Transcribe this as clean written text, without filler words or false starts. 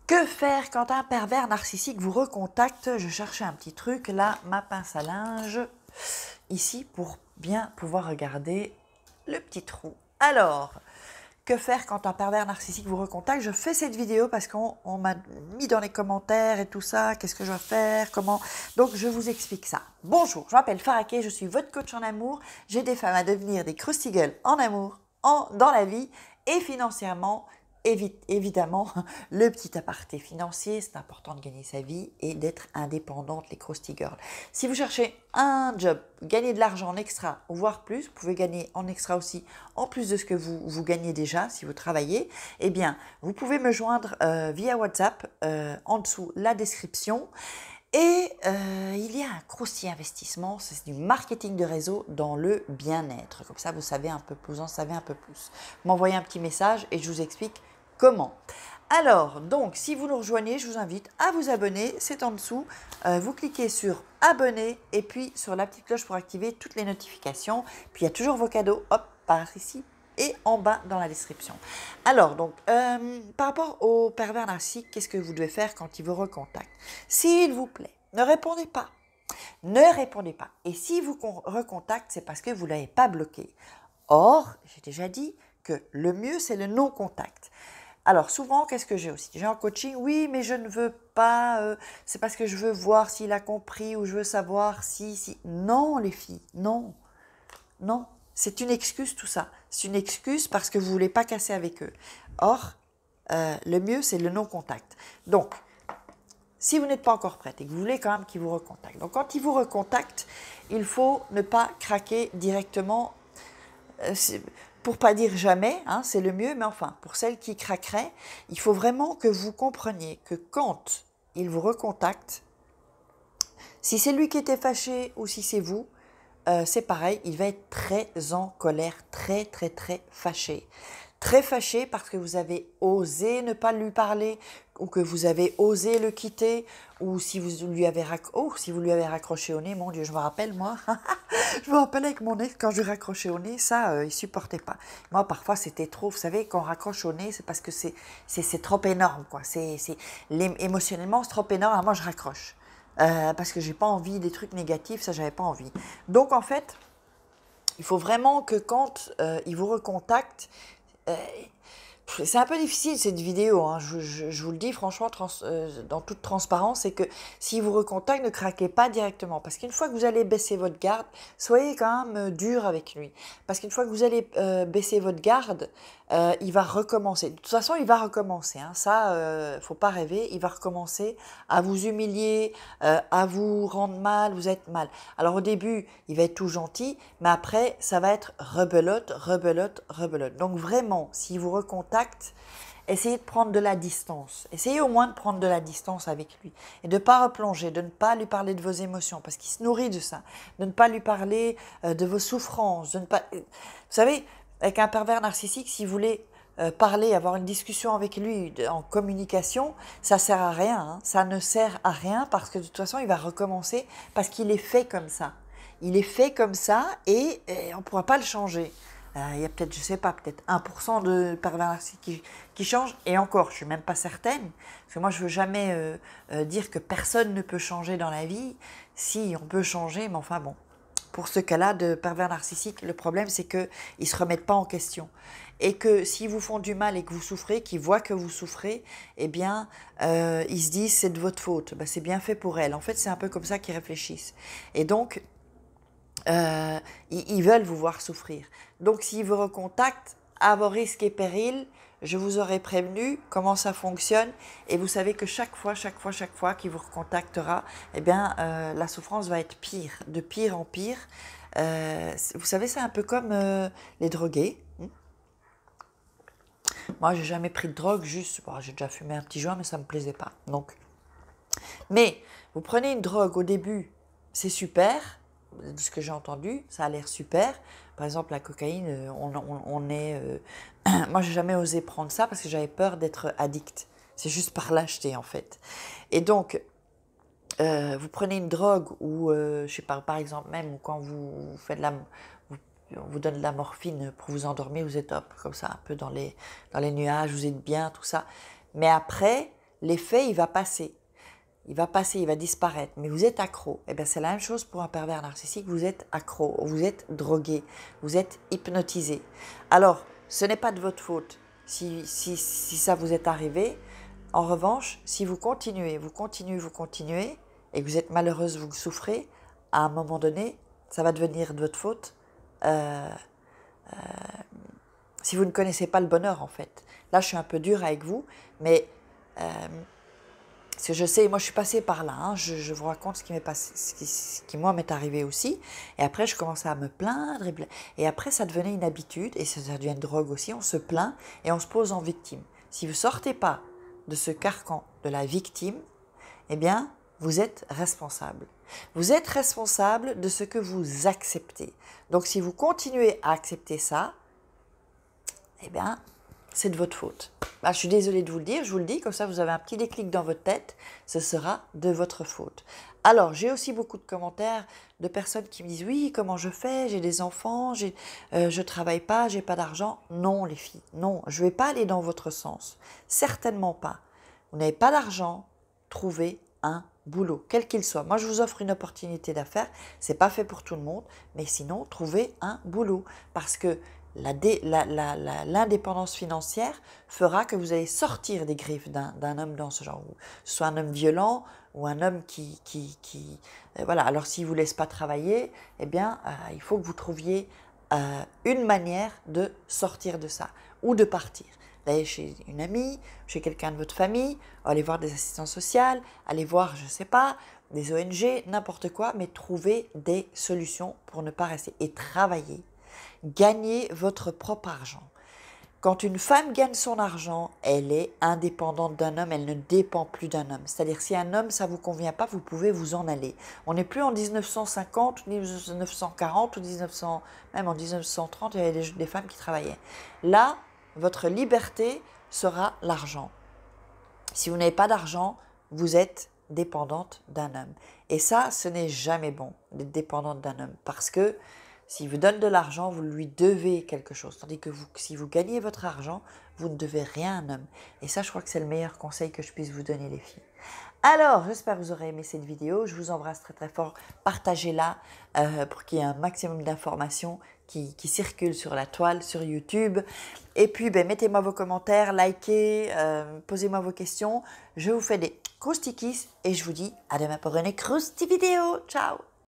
Que faire quand un pervers narcissique vous recontacte? Je cherchais un petit truc, là, ma pince à linge, ici, pour bien pouvoir regarder le petit trou. Alors, que faire quand un pervers narcissique vous recontacte? Je fais cette vidéo parce qu'on m'a mis dans les commentaires et tout ça, qu'est-ce que je dois faire, comment... Donc, je vous explique ça. Bonjour, je m'appelle Faraké, je suis votre coach en amour. J'aide des femmes à devenir des crusty girls en amour, dans la vie et financièrement. Évidemment, le petit aparté financier, c'est important de gagner sa vie et d'être indépendante, les crusty girls. Si vous cherchez un job, gagner de l'argent en extra, voire plus, vous pouvez gagner en extra aussi, en plus de ce que vous gagnez déjà si vous travaillez, eh bien, vous pouvez me joindre via WhatsApp, en dessous la description. Et il y a un croustillant investissement, c'est du marketing de réseau dans le bien-être. Comme ça, vous savez un peu plus, vous en savez un peu plus. M'envoyez un petit message et je vous explique comment. Alors, donc, si vous nous rejoignez, je vous invite à vous abonner, c'est en dessous. Vous cliquez sur abonner et puis sur la petite cloche pour activer toutes les notifications. Puis il y a toujours vos cadeaux, hop, par ici et en bas dans la description. Alors, donc, par rapport au pervers narcissique, qu'est-ce que vous devez faire quand il vous recontacte? S'il vous plaît, ne répondez pas. Ne répondez pas. Et si vous recontacte, c'est parce que vous ne l'avez pas bloqué. Or, j'ai déjà dit que le mieux, c'est le non-contact. Alors souvent, qu'est-ce que j'ai aussi? J'ai en coaching, oui, mais je ne veux pas, c'est parce que je veux voir s'il a compris ou je veux savoir si... Non, les filles, non, non. C'est une excuse tout ça. C'est une excuse parce que vous ne voulez pas casser avec eux. Or, le mieux, c'est le non-contact. Donc, si vous n'êtes pas encore prête et que vous voulez quand même qu'il vous recontacte. Donc, quand il vous recontacte, il faut ne pas craquer directement. Pour pas dire jamais, hein, c'est le mieux, mais enfin, pour celles qui craqueraient, il faut vraiment que vous compreniez que quand il vous recontacte, si c'est lui qui était fâché ou si c'est vous, c'est pareil, il va être très en colère, très très très fâché. Très fâché parce que vous avez osé ne pas lui parler ou que vous avez osé le quitter ou si vous lui avez, raccroché au nez, mon Dieu, je me rappelle moi, je me rappelle avec mon ex quand je lui raccrochais au nez, ça, il supportait pas. Moi, parfois, c'était trop, vous savez, quand on raccroche au nez, c'est parce que c'est trop énorme, quoi. Émotionnellement, c'est trop énorme, alors moi, je raccroche. Parce que j'ai pas envie des trucs négatifs, ça, j'avais pas envie. Donc, en fait, il faut vraiment que quand il vous recontacte, c'est un peu difficile cette vidéo, hein. Je vous le dis franchement dans toute transparence, c'est que s'il vous recontacte, ne craquez pas directement. Parce qu'une fois que vous allez baisser votre garde, soyez quand même dur avec lui. Parce qu'une fois que vous allez baisser votre garde, il va recommencer. De toute façon, il va recommencer, hein. Ça, faut pas rêver, il va recommencer à vous humilier, à vous rendre mal, vous êtes mal. Alors au début, il va être tout gentil, mais après, ça va être rebelote, rebelote, rebelote. Donc vraiment, s'il vous recontacte, essayez de prendre de la distance. Essayez au moins de prendre de la distance avec lui et de ne pas replonger, de ne pas lui parler de vos émotions parce qu'il se nourrit de ça, de ne pas lui parler de vos souffrances, de ne pas... Vous savez, avec un pervers narcissique, si vous voulez parler, avoir une discussion avec lui en communication, ça sert à rien, hein. Ça ne sert à rien parce que de toute façon, il va recommencer parce qu'il est fait comme ça. Il est fait comme ça et on ne pourra pas le changer. Il y a peut-être, je ne sais pas, peut-être 1% de pervers narcissiques qui changent. Et encore, je ne suis même pas certaine. Parce que moi, je ne veux jamais dire que personne ne peut changer dans la vie. Si, on peut changer, mais enfin bon. Pour ce cas-là de pervers narcissique, le problème, c'est qu'ils ne se remettent pas en question. Et que s'ils vous font du mal et que vous souffrez, qu'ils voient que vous souffrez, eh bien, ils se disent c'est de votre faute. Ben, c'est bien fait pour elle. En fait, c'est un peu comme ça qu'ils réfléchissent. Et donc, ils veulent vous voir souffrir. Donc, s'ils vous recontactent, à vos risques et périls, je vous aurais prévenu comment ça fonctionne. Et vous savez que chaque fois qu'il vous recontactera, eh bien, la souffrance va être pire, de pire en pire. Vous savez, c'est un peu comme les drogués. Moi, j'ai jamais pris de drogue, juste, bon, j'ai déjà fumé un petit joint, mais ça me plaisait pas. Donc, mais vous prenez une drogue au début, c'est super. De ce que j'ai entendu, ça a l'air super. Par exemple, la cocaïne, on est... Moi, j'ai jamais osé prendre ça parce que j'avais peur d'être addict. C'est juste par lâcheté, en fait. Et donc, vous prenez une drogue ou, je sais pas, par exemple, même quand vous faites on vous donne de la morphine pour vous endormir, vous êtes hop, comme ça, un peu dans les nuages, vous êtes bien, tout ça. Mais après, l'effet, il va passer. Il va passer, il va disparaître, mais vous êtes accro. Eh bien, c'est la même chose pour un pervers narcissique, vous êtes accro, vous êtes drogué, vous êtes hypnotisé. Alors, ce n'est pas de votre faute si ça vous est arrivé. En revanche, si vous continuez, et que vous êtes malheureuse, vous souffrez, à un moment donné, ça va devenir de votre faute si vous ne connaissez pas le bonheur, en fait. Là, je suis un peu dure avec vous, mais parce que je sais, moi je suis passée par là, hein, je vous raconte ce qui m'est passé, ce qui moi m'est arrivé aussi, et après je commençais à me plaindre, et après ça devenait une habitude, et ça devient une drogue aussi, on se plaint et on se pose en victime. Si vous ne sortez pas de ce carcan de la victime, eh bien vous êtes responsable. Vous êtes responsable de ce que vous acceptez. Donc si vous continuez à accepter ça, eh bien c'est de votre faute. Je suis désolée de vous le dire, je vous le dis, comme ça vous avez un petit déclic dans votre tête, ce sera de votre faute. Alors, j'ai aussi beaucoup de commentaires de personnes qui me disent « Oui, comment je fais? J'ai des enfants, je ne travaille pas, j'ai pas d'argent. » Non, les filles, non, je ne vais pas aller dans votre sens. Certainement pas. Vous n'avez pas d'argent, trouvez un boulot, quel qu'il soit. Moi, je vous offre une opportunité d'affaires, ce n'est pas fait pour tout le monde, mais sinon, trouvez un boulot. Parce que l'indépendance financière fera que vous allez sortir des griffes d'un homme dans ce genre, soit un homme violent ou un homme qui voilà. Alors s'il ne vous laisse pas travailler, eh bien il faut que vous trouviez une manière de sortir de ça ou de partir. D'aller chez une amie, chez quelqu'un de votre famille, aller voir des assistants sociaux, aller voir, je ne sais pas, des ONG, n'importe quoi, mais trouver des solutions pour ne pas rester et travailler. Gagnez votre propre argent. Quand une femme gagne son argent, elle est indépendante d'un homme, elle ne dépend plus d'un homme. C'est-à-dire si un homme, ça ne vous convient pas, vous pouvez vous en aller. On n'est plus en 1950, ou 1940, ou 1900, même en 1930, il y avait des femmes qui travaillaient. Là, votre liberté sera l'argent. Si vous n'avez pas d'argent, vous êtes dépendante d'un homme. Et ça, ce n'est jamais bon d'être dépendante d'un homme parce que s'il vous donne de l'argent, vous lui devez quelque chose. Tandis que si vous gagnez votre argent, vous ne devez rien à un homme. Et ça, je crois que c'est le meilleur conseil que je puisse vous donner, les filles. Alors, j'espère que vous aurez aimé cette vidéo. Je vous embrasse très très fort. Partagez-la pour qu'il y ait un maximum d'informations qui circulent sur la toile, sur YouTube. Et puis, mettez-moi vos commentaires, likez, posez-moi vos questions. Je vous fais des croustikis et je vous dis à demain pour une crousty vidéo. Ciao!